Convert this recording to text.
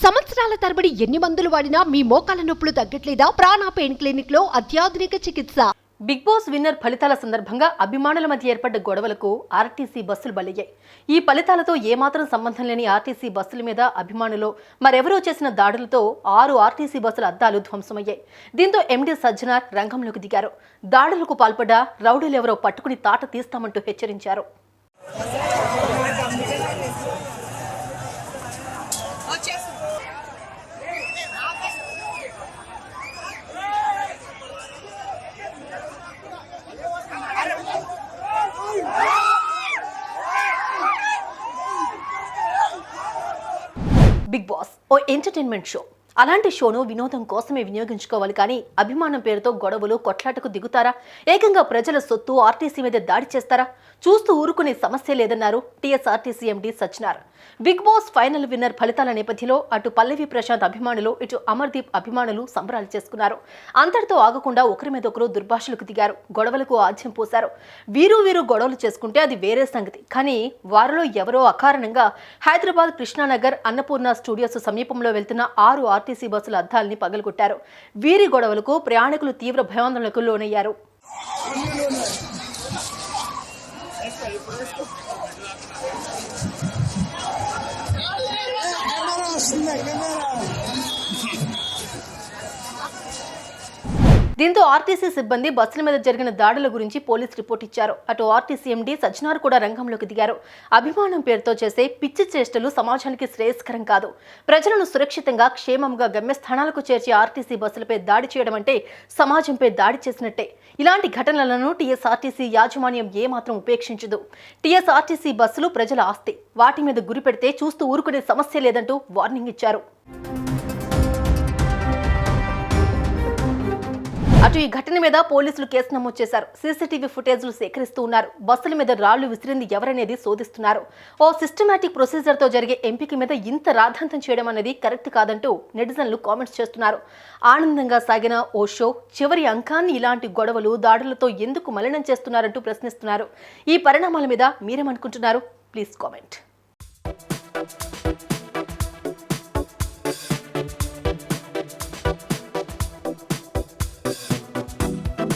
సంవత్సరాల తరబడి ఎన్ని మందులు వాడినా మీ మోకాల నొప్పులు తగ్గట్లేదా? ప్రాణ పెయిన్ క్లినిక్ లో అత్యాధునిక చికిత్స. బిగ్ బాస్ విన్నర్ ఫలితాల సందర్భంగా అభిమానుల మధ్య ఏర్పడ్డ గొడవలకు ఆర్టీసీ బస్సులు బలయ్యాయి. ఈ ఫలితాలతో ఏమాత్రం సంబంధం లేని ఆర్టీసీ బస్సుల మీద అభిమానులు మరెవరో చేసిన దాడులతో 6 ఆర్టీసీ బస్సుల అద్దాలు ధ్వంసమయ్యాయి. దీంతో ఎండీ సజ్జనార్ రంగంలోకి దిగారు. దాడులకు పాల్పడ్డ రౌడీలెవరో పట్టుకుని తాట తీస్తామంటూ హెచ్చరించారు. బిగ్ బాస్ ఓ ఎంటర్టైన్మెంట్ షో. అలాంటి షోను వినోదం కోసమే వినియోగించుకోవాలి కానీ అభిమానం పేరుతో గొడవలు కొట్లాటకు దిగుతారా? ఏకంగా ప్రజల సొత్తు ఆర్టీసీ మీద దాడి చేస్తారా? చూస్తూ ఊరుకునే సమస్య లేదన్నారు TSRTC MD Sajjanar. Bigg Boss final winner ఫలితాల నేపథ్యంలో అటు పల్లవి ప్రశాంత్ అభిమానులు ఇటు అమర్దీప్ అభిమానులు సంబరాలు చేసుకున్నారు. అంతటితో ఆగకుండా ఒకరి మీద ఒకరు దుర్భాషలకు దిగారు. గొడవలకు ఆజ్యం పోశారు. వీరు గొడవలు చేసుకుంటే అది వేరే సంగతి. కానీ వారిలో ఎవరో అకారణంగా హైదరాబాద్ కృష్ణానగర్ అన్నపూర్ణ స్టూడియోస్ సమీపంలో వెళ్తున్న 6 ఆర్టీసీ బస్సుల అద్దాలని పగలగొట్టారు. వీరి గొడవలకు ప్రయాణికులు తీవ్ర భయాందోళనకు లోనయ్యారు. దీంతో ఆర్టీసీ సిబ్బంది బస్సుల మీద జరిగిన దాడుల గురించి పోలీస్ రిపోర్ట్ ఇచ్చారు. అటు ఆర్టీసీ ఎండీ సజ్జనార్ కూడా రంగంలోకి దిగారు. అభిమానం పేరుతో చేసే పిచ్చి చేష్టలు సమాజానికి శ్రేయస్కరం కాదు. ప్రజలను సురక్షితంగా క్షేమంగా గమ్యస్థానాలకు చేర్చి ఆర్టీసీ బస్సులపై దాడి చేయడం అంటే సమాజంపై దాడి చేసినట్టే. ఇలాంటి ఘటనలను టీఎస్ఆర్టీసీ యాజమాన్యం ఏమాత్రం ఉపేక్షించదు. టీఎస్ఆర్టీసీ బస్సులు ప్రజల ఆస్తి. వాటి మీద గురి పెడితే చూస్తూ ఊరుకునే సమస్య లేదంటూ వార్నింగ్ ఇచ్చారు. అటు ఈ ఘటన మీద పోలీసులు కేసు నమోదు చేశారు. సీసీటీవీ ఫుటేజ్లు సేకరిస్తూ ఉన్నారు. బస్సుల మీద రాళ్లు విసిరింది ఎవరనేది శోధిస్తున్నారు. ఓ సిస్టమాటిక్ ప్రొసీజర్తో జరిగే ఎంపిక మీద ఇంత రాద్ధాంతం చేయడం అనేది కరెక్ట్ కాదంటూ నెటిజన్లు కామెంట్స్ చేస్తున్నారు. ఆనందంగా సాగిన ఓ షో చివరి అంకాన్ని ఇలాంటి గొడవలు దాడులతో ఎందుకు మలినం చేస్తున్నారంటూ ప్రశ్నిస్తున్నారు. ఈ పరిణామాల మీద మీరేమనుకుంటున్నారు? Please comment.